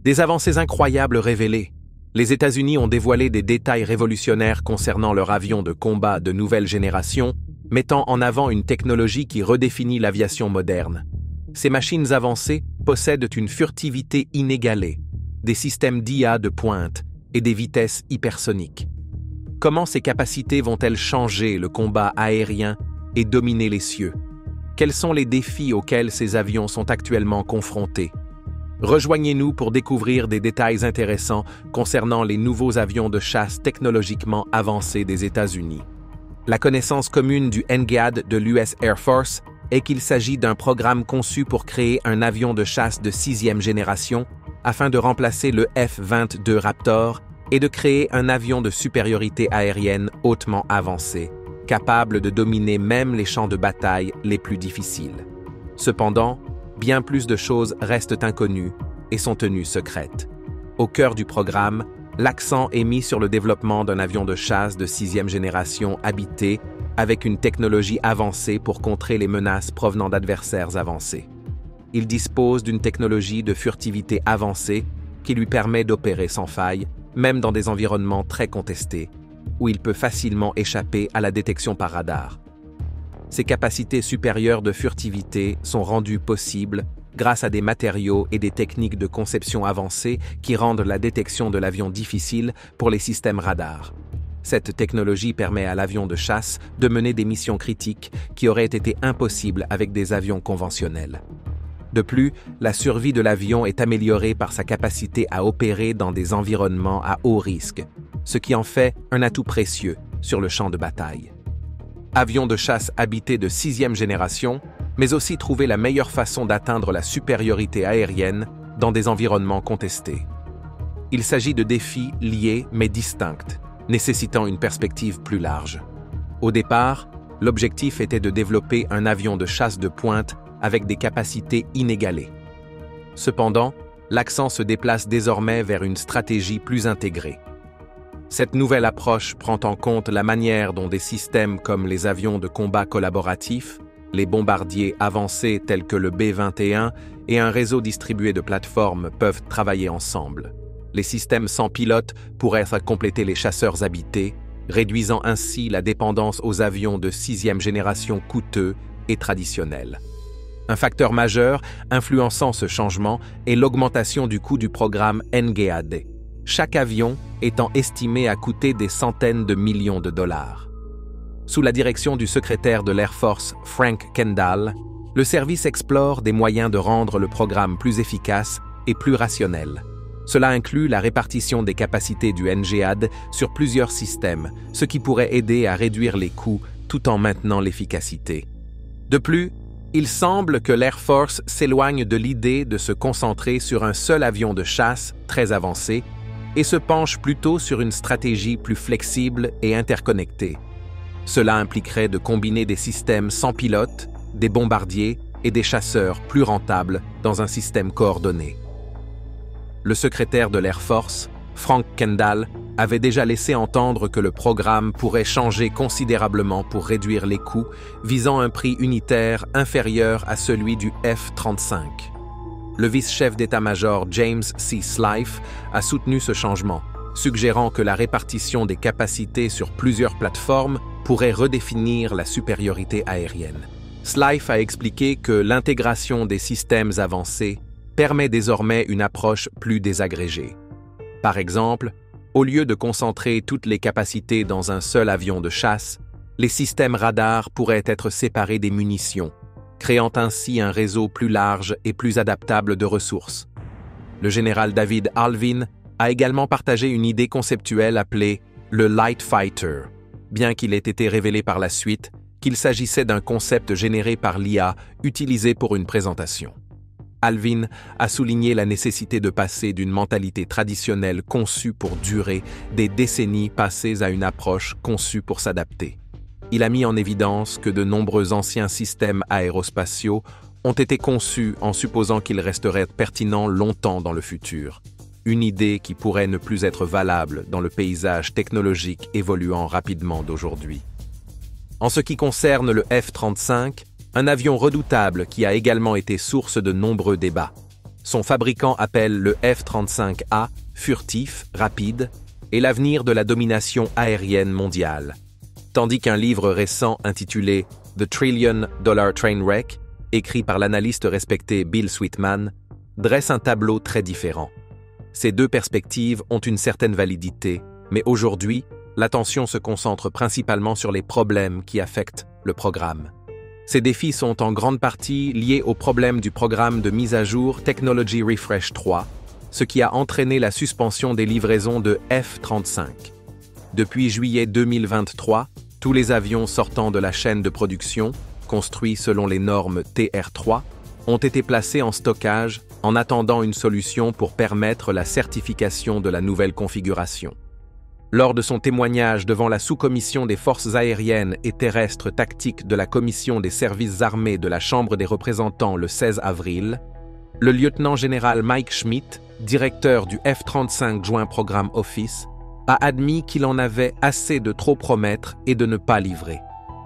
Des avancées incroyables révélées. Les États-Unis ont dévoilé des détails révolutionnaires concernant leur avion de combat de nouvelle génération, mettant en avant une technologie qui redéfinit l'aviation moderne. Ces machines avancées possèdent une furtivité inégalée, des systèmes d'IA de pointe et des vitesses hypersoniques. Comment ces capacités vont-elles changer le combat aérien et dominer les cieux? Quels sont les défis auxquels ces avions sont actuellement confrontés? Rejoignez-nous pour découvrir des détails intéressants concernant les nouveaux avions de chasse technologiquement avancés des États-Unis. La connaissance commune du NGAD de l'US Air Force est qu'il s'agit d'un programme conçu pour créer un avion de chasse de 6e génération afin de remplacer le F-22 Raptor et de créer un avion de supériorité aérienne hautement avancé, capable de dominer même les champs de bataille les plus difficiles. Cependant, bien plus de choses restent inconnues et sont tenues secrètes. Au cœur du programme, l'accent est mis sur le développement d'un avion de chasse de 6e génération habité avec une technologie avancée pour contrer les menaces provenant d'adversaires avancés. Il dispose d'une technologie de furtivité avancée qui lui permet d'opérer sans faille, même dans des environnements très contestés, où il peut facilement échapper à la détection par radar. Ces capacités supérieures de furtivité sont rendues possibles grâce à des matériaux et des techniques de conception avancées qui rendent la détection de l'avion difficile pour les systèmes radars. Cette technologie permet à l'avion de chasse de mener des missions critiques qui auraient été impossibles avec des avions conventionnels. De plus, la survie de l'avion est améliorée par sa capacité à opérer dans des environnements à haut risque, ce qui en fait un atout précieux sur le champ de bataille. Avion de chasse habité de 6e génération, mais aussi trouver la meilleure façon d'atteindre la supériorité aérienne dans des environnements contestés. Il s'agit de défis liés mais distincts, nécessitant une perspective plus large. Au départ, l'objectif était de développer un avion de chasse de pointe avec des capacités inégalées. Cependant, l'accent se déplace désormais vers une stratégie plus intégrée. Cette nouvelle approche prend en compte la manière dont des systèmes comme les avions de combat collaboratifs, les bombardiers avancés tels que le B-21 et un réseau distribué de plateformes peuvent travailler ensemble. Les systèmes sans pilote pourraient compléter les chasseurs habités, réduisant ainsi la dépendance aux avions de 6e génération coûteux et traditionnels. Un facteur majeur influençant ce changement est l'augmentation du coût du programme NGAD, chaque avion étant estimé à coûter des centaines de millions de dollars. Sous la direction du secrétaire de l'Air Force Frank Kendall, le service explore des moyens de rendre le programme plus efficace et plus rationnel. Cela inclut la répartition des capacités du NGAD sur plusieurs systèmes, ce qui pourrait aider à réduire les coûts tout en maintenant l'efficacité. De plus, il semble que l'Air Force s'éloigne de l'idée de se concentrer sur un seul avion de chasse très avancé et se penche plutôt sur une stratégie plus flexible et interconnectée. Cela impliquerait de combiner des systèmes sans pilote, des bombardiers et des chasseurs plus rentables dans un système coordonné. Le secrétaire de l'Air Force, Frank Kendall, avait déjà laissé entendre que le programme pourrait changer considérablement pour réduire les coûts, visant un prix unitaire inférieur à celui du F-35. Le vice-chef d'état-major James C. Slife a soutenu ce changement, suggérant que la répartition des capacités sur plusieurs plateformes pourrait redéfinir la supériorité aérienne. Slife a expliqué que l'intégration des systèmes avancés permet désormais une approche plus désagrégée. Par exemple, au lieu de concentrer toutes les capacités dans un seul avion de chasse, les systèmes radars pourraient être séparés des munitions, créant ainsi un réseau plus large et plus adaptable de ressources. Le général David Alvin a également partagé une idée conceptuelle appelée le Light Fighter, bien qu'il ait été révélé par la suite qu'il s'agissait d'un concept généré par l'IA utilisé pour une présentation. Alvin a souligné la nécessité de passer d'une mentalité traditionnelle conçue pour durer des décennies passées à une approche conçue pour s'adapter. Il a mis en évidence que de nombreux anciens systèmes aérospatiaux ont été conçus en supposant qu'ils resteraient pertinents longtemps dans le futur. Une idée qui pourrait ne plus être valable dans le paysage technologique évoluant rapidement d'aujourd'hui. En ce qui concerne le F-35, un avion redoutable qui a également été source de nombreux débats. Son fabricant appelle le F-35A furtif, rapide, et l'avenir de la domination aérienne mondiale. Tandis qu'un livre récent intitulé The Trillion Dollar Trainwreck, écrit par l'analyste respecté Bill Sweetman, dresse un tableau très différent. Ces deux perspectives ont une certaine validité, mais aujourd'hui, l'attention se concentre principalement sur les problèmes qui affectent le programme. Ces défis sont en grande partie liés au problème du programme de mise à jour Technology Refresh 3, ce qui a entraîné la suspension des livraisons de F-35. Depuis juillet 2023, tous les avions sortant de la chaîne de production, construits selon les normes TR3, ont été placés en stockage en attendant une solution pour permettre la certification de la nouvelle configuration. Lors de son témoignage devant la sous-commission des forces aériennes et terrestres tactiques de la Commission des services armés de la Chambre des représentants le 16 avril, le lieutenant-général Mike Schmidt, directeur du F-35 Joint Programme Office, a admis qu'il en avait assez de trop promettre et de ne pas livrer.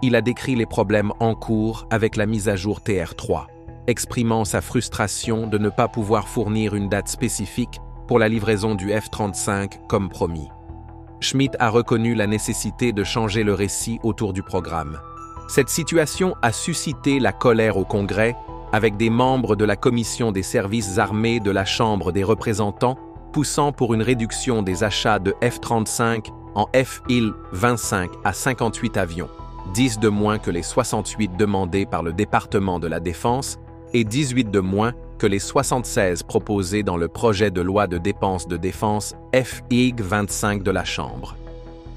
Il a décrit les problèmes en cours avec la mise à jour TR3, exprimant sa frustration de ne pas pouvoir fournir une date spécifique pour la livraison du F-35 comme promis. Schmidt a reconnu la nécessité de changer le récit autour du programme. Cette situation a suscité la colère au Congrès, avec des membres de la Commission des services armés de la Chambre des représentants poussant pour une réduction des achats de F-35 en FIL-25 à 58 avions, 10 de moins que les 68 demandés par le département de la Défense et 18 de moins que les 76 proposés dans le projet de loi de dépenses de défense FIG-25 de la Chambre.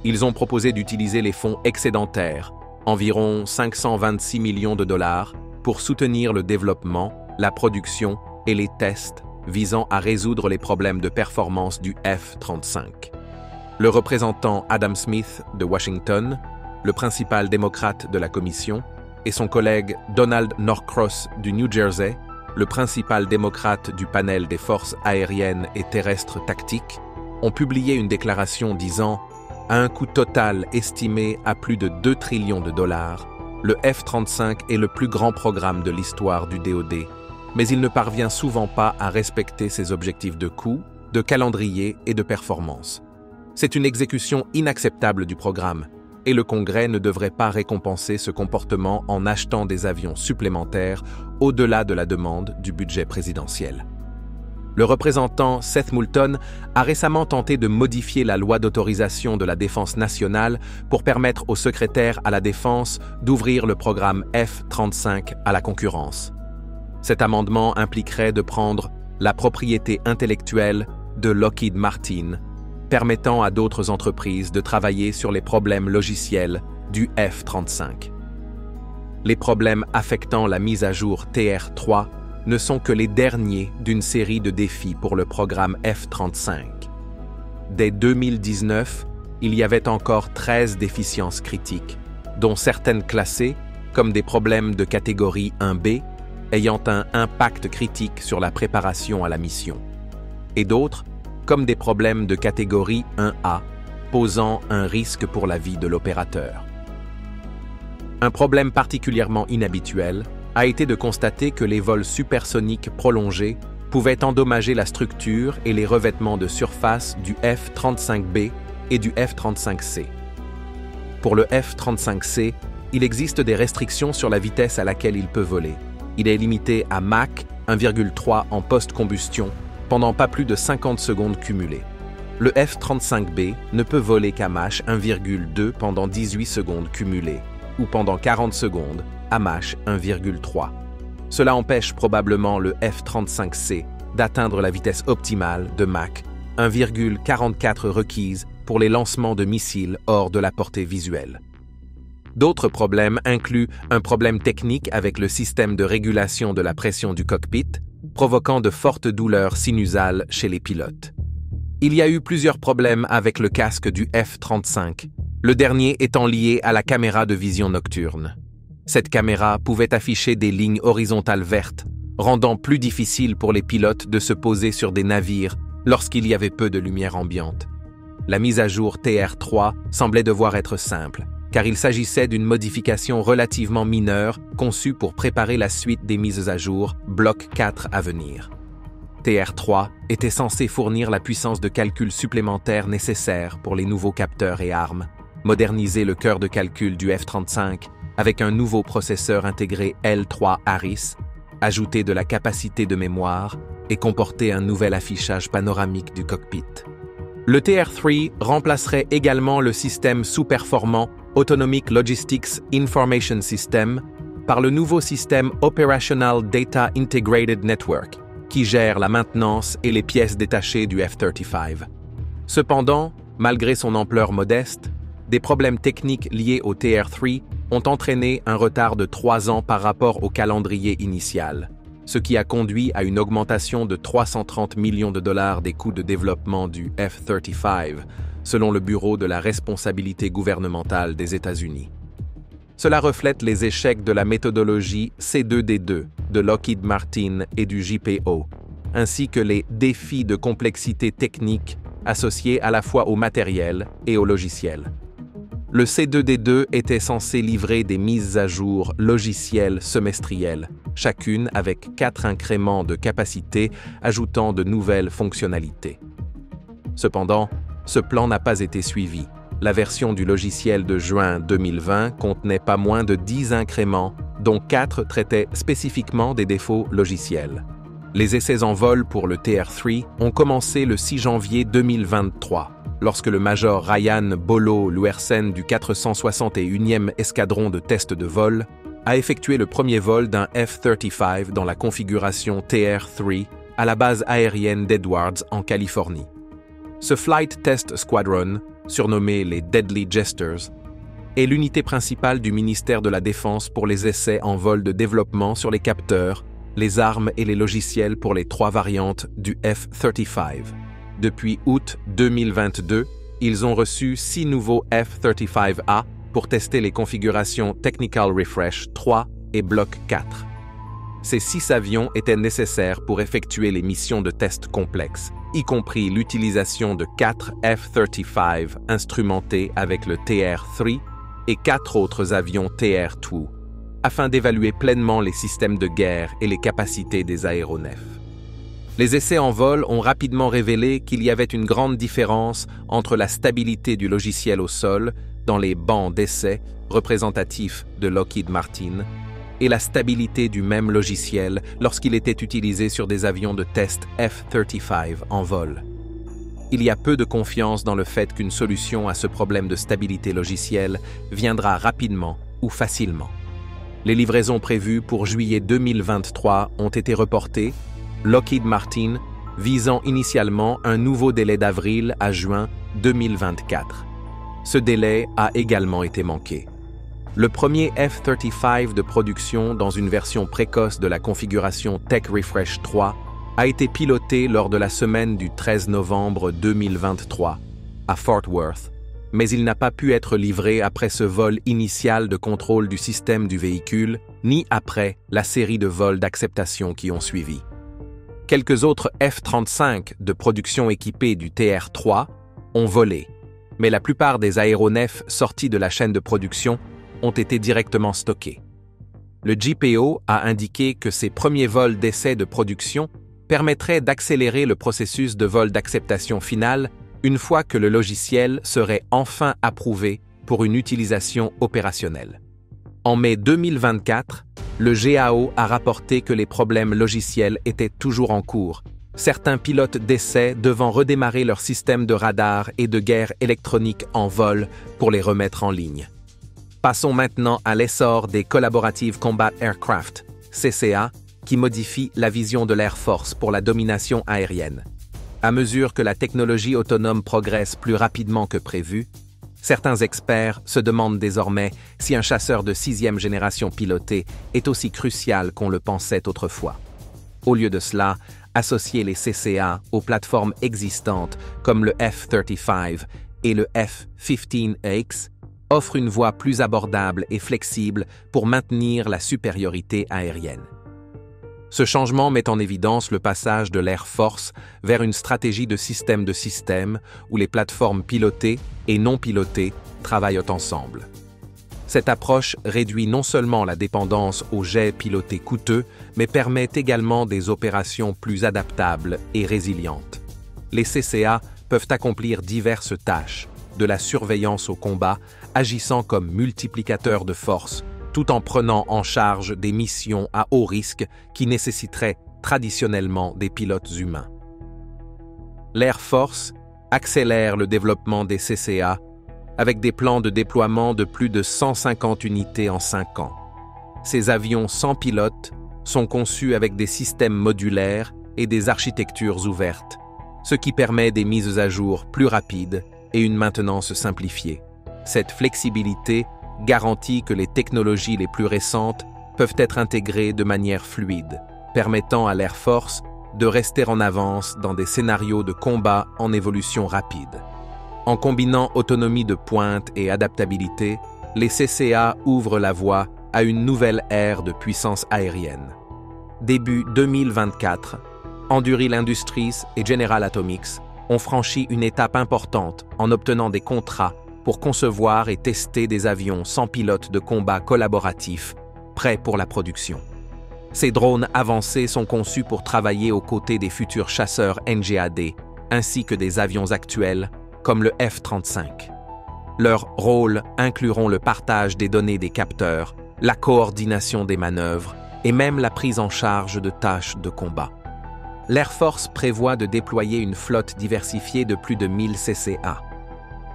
Ils ont proposé d'utiliser les fonds excédentaires, environ 526 millions de dollars, pour soutenir le développement, la production et les tests visant à résoudre les problèmes de performance du F-35. Le représentant Adam Smith de Washington, le principal démocrate de la commission, et son collègue Donald Norcross du New Jersey, le principal démocrate du panel des forces aériennes et terrestres tactiques, ont publié une déclaration disant « À un coût total estimé à plus de 2 trillions de dollars, le F-35 est le plus grand programme de l'histoire du DoD, mais il ne parvient souvent pas à respecter ses objectifs de coût, de calendrier et de performance. C'est une exécution inacceptable du programme, et le Congrès ne devrait pas récompenser ce comportement en achetant des avions supplémentaires au-delà de la demande du budget présidentiel. Le représentant Seth Moulton a récemment tenté de modifier la loi d'autorisation de la défense nationale pour permettre au secrétaire à la Défense d'ouvrir le programme F-35 à la concurrence. Cet amendement impliquerait de prendre la propriété intellectuelle de Lockheed Martin, permettant à d'autres entreprises de travailler sur les problèmes logiciels du F-35. Les problèmes affectant la mise à jour TR3 ne sont que les derniers d'une série de défis pour le programme F-35. Dès 2019, il y avait encore 13 déficiences critiques, dont certaines classées comme des problèmes de catégorie 1B, ayant un impact critique sur la préparation à la mission, et d'autres comme des problèmes de catégorie 1A, posant un risque pour la vie de l'opérateur. Un problème particulièrement inhabituel a été de constater que les vols supersoniques prolongés pouvaient endommager la structure et les revêtements de surface du F-35B et du F-35C. Pour le F-35C, il existe des restrictions sur la vitesse à laquelle il peut voler. Il est limité à Mach 1,3 en post-combustion, pendant pas plus de 50 secondes cumulées. Le F-35B ne peut voler qu'à Mach 1,2 pendant 18 secondes cumulées, ou pendant 40 secondes à Mach 1,3. Cela empêche probablement le F-35C d'atteindre la vitesse optimale de Mach 1,44 requise pour les lancements de missiles hors de la portée visuelle. D'autres problèmes incluent un problème technique avec le système de régulation de la pression du cockpit, provoquant de fortes douleurs sinusales chez les pilotes. Il y a eu plusieurs problèmes avec le casque du F-35, le dernier étant lié à la caméra de vision nocturne. Cette caméra pouvait afficher des lignes horizontales vertes, rendant plus difficile pour les pilotes de se poser sur des navires lorsqu'il y avait peu de lumière ambiante. La mise à jour TR3 semblait devoir être simple, car il s'agissait d'une modification relativement mineure conçue pour préparer la suite des mises à jour Bloc 4 à venir. TR-3 était censé fournir la puissance de calcul supplémentaire nécessaire pour les nouveaux capteurs et armes, moderniser le cœur de calcul du F-35 avec un nouveau processeur intégré L3 Harris, ajouter de la capacité de mémoire et comporter un nouvel affichage panoramique du cockpit. Le TR-3 remplacerait également le système sous-performant Autonomic Logistics Information System par le nouveau système Operational Data Integrated Network, qui gère la maintenance et les pièces détachées du F-35. Cependant, malgré son ampleur modeste, des problèmes techniques liés au TR-3 ont entraîné un retard de 3 ans par rapport au calendrier initial, ce qui a conduit à une augmentation de 330 millions de dollars des coûts de développement du F-35, selon le Bureau de la responsabilité gouvernementale des États-Unis. Cela reflète les échecs de la méthodologie C2D2 de Lockheed Martin et du JPO, ainsi que les défis de complexité technique associés à la fois au matériel et au logiciel. Le C2D2 était censé livrer des mises à jour logicielles semestrielles, chacune avec 4 incréments de capacité ajoutant de nouvelles fonctionnalités. Cependant, ce plan n'a pas été suivi. La version du logiciel de juin 2020 contenait pas moins de 10 incréments, dont 4 traitaient spécifiquement des défauts logiciels. Les essais en vol pour le TR-3 ont commencé le 6 janvier 2023, lorsque le major Ryan Bolo-Luersen du 461e escadron de test de vol a effectué le premier vol d'un F-35 dans la configuration TR-3 à la base aérienne d'Edwards en Californie. Ce Flight Test Squadron, surnommé les Deadly Jesters, est l'unité principale du ministère de la Défense pour les essais en vol de développement sur les capteurs, les armes et les logiciels pour les 3 variantes du F-35. Depuis août 2022, ils ont reçu 6 nouveaux F-35A pour tester les configurations Technical Refresh 3 et Block 4. Ces 6 avions étaient nécessaires pour effectuer les missions de test complexes, y compris l'utilisation de 4 F-35 instrumentés avec le TR-3 et 4 autres avions TR-2, afin d'évaluer pleinement les systèmes de guerre et les capacités des aéronefs. Les essais en vol ont rapidement révélé qu'il y avait une grande différence entre la stabilité du logiciel au sol, dans les bancs d'essais représentatifs de Lockheed Martin, et la stabilité du même logiciel lorsqu'il était utilisé sur des avions de test F-35 en vol. Il y a peu de confiance dans le fait qu'une solution à ce problème de stabilité logicielle viendra rapidement ou facilement. Les livraisons prévues pour juillet 2023 ont été reportées, Lockheed Martin visant initialement un nouveau délai d'avril à juin 2024. Ce délai a également été manqué. Le premier F-35 de production dans une version précoce de la configuration Tech Refresh 3 a été piloté lors de la semaine du 13 novembre 2023 à Fort Worth, mais il n'a pas pu être livré après ce vol initial de contrôle du système du véhicule, ni après la série de vols d'acceptation qui ont suivi. Quelques autres F-35 de production équipés du TR-3 ont volé, mais la plupart des aéronefs sortis de la chaîne de production ont été directement stockés. Le JPO a indiqué que ces premiers vols d'essai de production permettraient d'accélérer le processus de vol d'acceptation finale une fois que le logiciel serait enfin approuvé pour une utilisation opérationnelle. En mai 2024, le GAO a rapporté que les problèmes logiciels étaient toujours en cours, certains pilotes d'essai devant redémarrer leur système de radar et de guerre électronique en vol pour les remettre en ligne. Passons maintenant à l'essor des Collaborative Combat Aircraft, CCA, qui modifient la vision de l'Air Force pour la domination aérienne. À mesure que la technologie autonome progresse plus rapidement que prévu, certains experts se demandent désormais si un chasseur de 6e génération piloté est aussi crucial qu'on le pensait autrefois. Au lieu de cela, associer les CCA aux plateformes existantes comme le F-35 et le F-15X offre une voie plus abordable et flexible pour maintenir la supériorité aérienne. Ce changement met en évidence le passage de l'Air Force vers une stratégie de système où les plateformes pilotées et non pilotées travaillent ensemble. Cette approche réduit non seulement la dépendance aux jets pilotés coûteux, mais permet également des opérations plus adaptables et résilientes. Les CCA peuvent accomplir diverses tâches, de la surveillance au combat, agissant comme multiplicateurs de force, tout en prenant en charge des missions à haut risque qui nécessiteraient traditionnellement des pilotes humains. L'Air Force accélère le développement des CCA avec des plans de déploiement de plus de 150 unités en 5 ans. Ces avions sans pilote sont conçus avec des systèmes modulaires et des architectures ouvertes, ce qui permet des mises à jour plus rapides et une maintenance simplifiée. Cette flexibilité garantit que les technologies les plus récentes peuvent être intégrées de manière fluide, permettant à l'Air Force de rester en avance dans des scénarios de combat en évolution rapide. En combinant autonomie de pointe et adaptabilité, les CCA ouvrent la voie à une nouvelle ère de puissance aérienne. Début 2024, Anduril Industries et General Atomics ont franchi une étape importante en obtenant des contrats pour concevoir et tester des avions sans pilote de combat collaboratifs, prêts pour la production. Ces drones avancés sont conçus pour travailler aux côtés des futurs chasseurs NGAD, ainsi que des avions actuels, comme le F-35. Leurs rôles incluront le partage des données des capteurs, la coordination des manœuvres et même la prise en charge de tâches de combat. L'Air Force prévoit de déployer une flotte diversifiée de plus de 1000 CCA.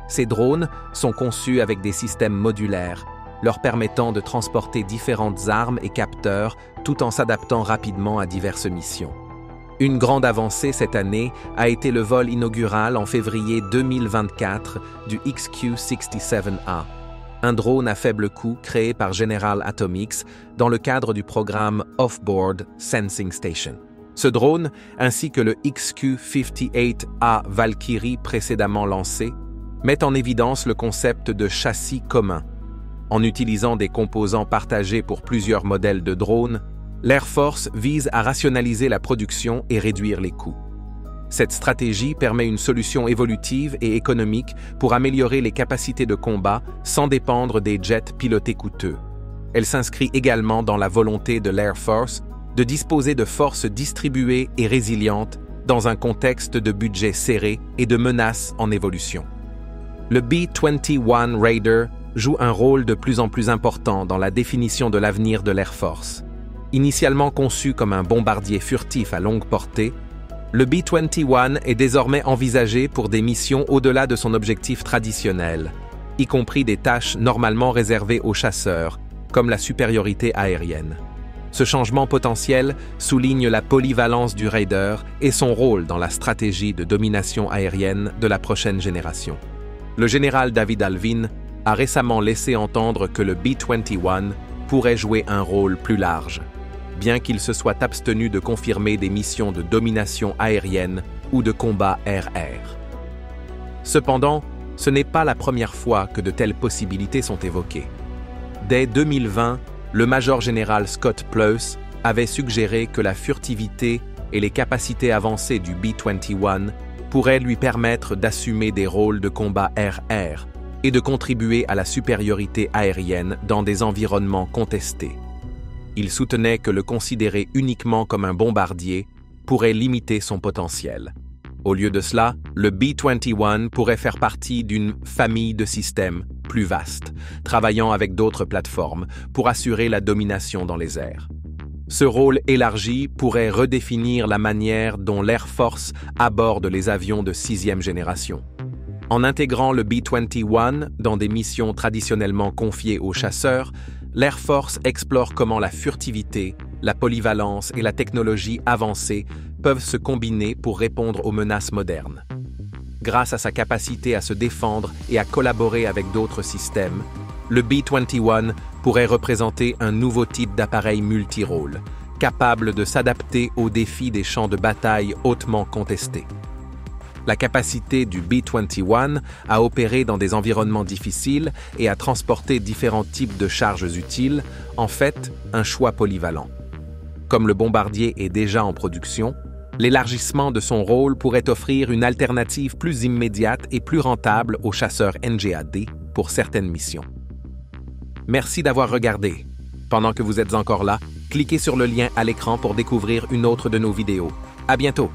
Ces drones sont conçus avec des systèmes modulaires, leur permettant de transporter différentes armes et capteurs tout en s'adaptant rapidement à diverses missions. Une grande avancée cette année a été le vol inaugural en février 2024 du XQ-67A, un drone à faible coût créé par General Atomics dans le cadre du programme Off-Board Sensing Station. Ce drone, ainsi que le XQ-58A Valkyrie précédemment lancé, met en évidence le concept de châssis commun. En utilisant des composants partagés pour plusieurs modèles de drones, l'Air Force vise à rationaliser la production et réduire les coûts. Cette stratégie permet une solution évolutive et économique pour améliorer les capacités de combat sans dépendre des jets pilotés coûteux. Elle s'inscrit également dans la volonté de l'Air Force de disposer de forces distribuées et résilientes dans un contexte de budget serré et de menaces en évolution. Le B-21 Raider joue un rôle de plus en plus important dans la définition de l'avenir de l'Air Force. Initialement conçu comme un bombardier furtif à longue portée, le B-21 est désormais envisagé pour des missions au-delà de son objectif traditionnel, y compris des tâches normalement réservées aux chasseurs, comme la supériorité aérienne. Ce changement potentiel souligne la polyvalence du Raider et son rôle dans la stratégie de domination aérienne de la prochaine génération. Le général David Allvin a récemment laissé entendre que le B-21 pourrait jouer un rôle plus large, bien qu'il se soit abstenu de confirmer des missions de domination aérienne ou de combat air-air. Cependant, ce n'est pas la première fois que de telles possibilités sont évoquées. Dès 2020, le major général Scott Plous avait suggéré que la furtivité et les capacités avancées du B-21 pourraient lui permettre d'assumer des rôles de combat air-air et de contribuer à la supériorité aérienne dans des environnements contestés. Il soutenait que le considérer uniquement comme un bombardier pourrait limiter son potentiel. Au lieu de cela, le B-21 pourrait faire partie d'une famille de systèmes plus vaste, travaillant avec d'autres plateformes pour assurer la domination dans les airs. Ce rôle élargi pourrait redéfinir la manière dont l'Air Force aborde les avions de 6e génération. En intégrant le B-21 dans des missions traditionnellement confiées aux chasseurs, l'Air Force explore comment la furtivité, la polyvalence et la technologie avancée peuvent se combiner pour répondre aux menaces modernes. Grâce à sa capacité à se défendre et à collaborer avec d'autres systèmes, le B-21 pourrait représenter un nouveau type d'appareil multirôle, capable de s'adapter aux défis des champs de bataille hautement contestés. La capacité du B-21 à opérer dans des environnements difficiles et à transporter différents types de charges utiles en fait un choix polyvalent. Comme le bombardier est déjà en production, l'élargissement de son rôle pourrait offrir une alternative plus immédiate et plus rentable aux chasseurs NGAD pour certaines missions. Merci d'avoir regardé. Pendant que vous êtes encore là, cliquez sur le lien à l'écran pour découvrir une autre de nos vidéos. À bientôt!